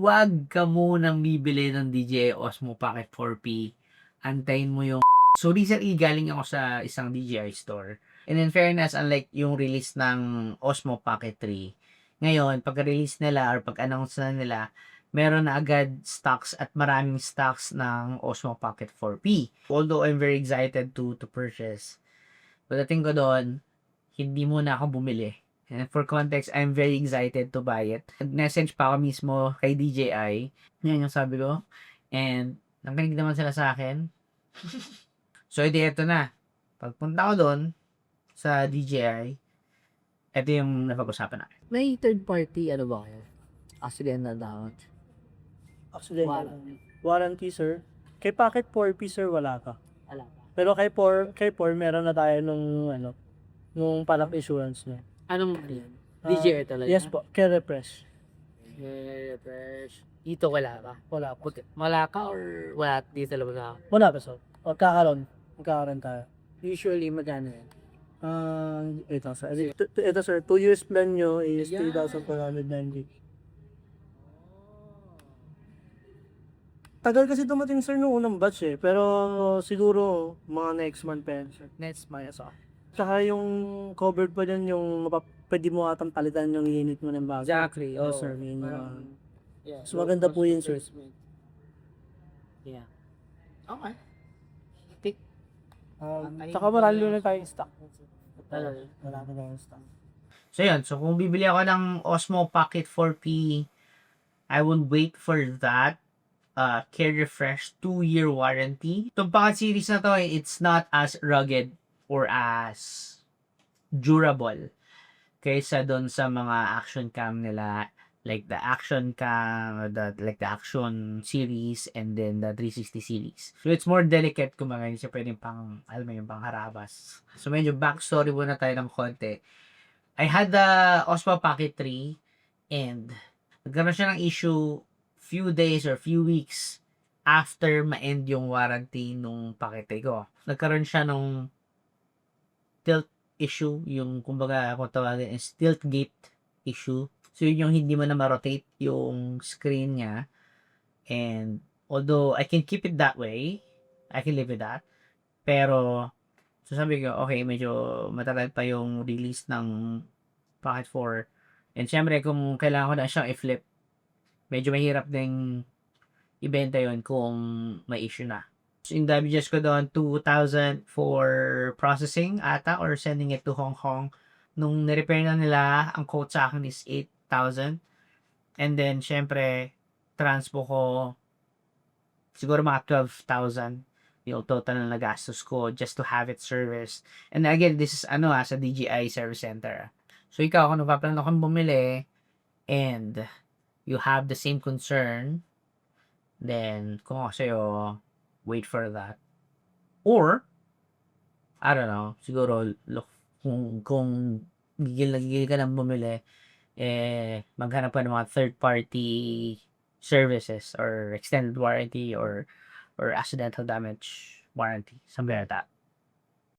wag ka munang bibili ng DJI Osmo Pocket 4P. Antayin mo yung So recently galing ako sa isang DJI store. And in fairness, unlike yung release ng Osmo Pocket 3, ngayon, pag-release nila or pag-announce na nila, meron na agad stocks at maraming stocks ng Osmo Pocket 4P. Although I'm very excited to purchase, pagdating ko doon, hindi muna ako bumili. And for context, I'm very excited to buy it. Nag-message pa ako mismo kay DJI. Yan yung sabi ko. And nakinig naman sila sa akin. So, ito na. Pagpunta ko doon sa DJI, ito yung napag-usapan natin. May third party, ano ba kayo? Accidental damage. Accidental. Warranty, sir. Kay Pocket 4P, sir, wala ka. Wala pa. Pero kay 4, meron na tayo nung parang insurance niya. Anong ano yan? DJI talaga? Yes po, kay Refresh. Refresh. Dito wala ka? Wala po. Wala ka or wala? Dito talaga ka? Wala pa, sir. Magkakaroon tayo. Usually, magkano yan? Ito, sir. Ito, sir. 2 years plan nyo is Yeah. 3,490. Tagal kasi dumating, sir, nung unang batch eh. Pero siguro mga next month pa yan, sir. Next month. So, Tsaka yung covered pa dyan, yung pwede mo atang palitan yung unit mo ng bago. exactly. Oh, sir. Yun yung, Yeah. So, maganda po yun, sir. Yeah. Okay. Tsaka marami na tayong stock. Talaga. Marami na tayong stock. So, yun. So, kung bibili ako ng Osmo Pocket 4P, I would wait for that. Care Refresh 2-year warranty. Itong Pocket series na to, it's not as rugged or as durable kaysa doon sa mga action cam nila, like the action cam, the action series, and then the 360 series. So it's more delicate, kung mga hindi siya pwedeng pang, alam mo yung pang harabas. So medyo backstory muna tayo ng konti. I had the Osmo Pocket 3 and nagkaroon siya ng issue few days or few weeks after ma-end yung warranty nung Pocket 3 ko. Nagkaroon siya nung tilt issue, yung kumbaga kung tawagin is tilt gate issue. So yun yung hindi mo na ma-rotate yung screen niya. And although I can keep it that way, I can live with that. Pero so sabi ko, okay, medyo matagal pa yung release ng Pocket 4. And syempre kung kailangan ko na siyang i-flip, medyo mahirap ding ibenta yon kung may issue na. So, yung damages ko doon, 2,000 for processing ata or sending it to Hong Kong. Nung nirepair na nila, ang quote sa akin is 8,000. And then, syempre, transpo ko siguro mga 12,000 yung total na nagastos ko just to have it serviced. And again, this is sa DJI Service Center. So, ikaw, kung napaplano kang bumili and you have the same concern, then kung ako sa'yo, wait for that. Or, I don't know, siguro, look, kung gigil ka nang bumili, maghanap ka ng mga third-party services or extended warranty or accidental damage warranty, something like that.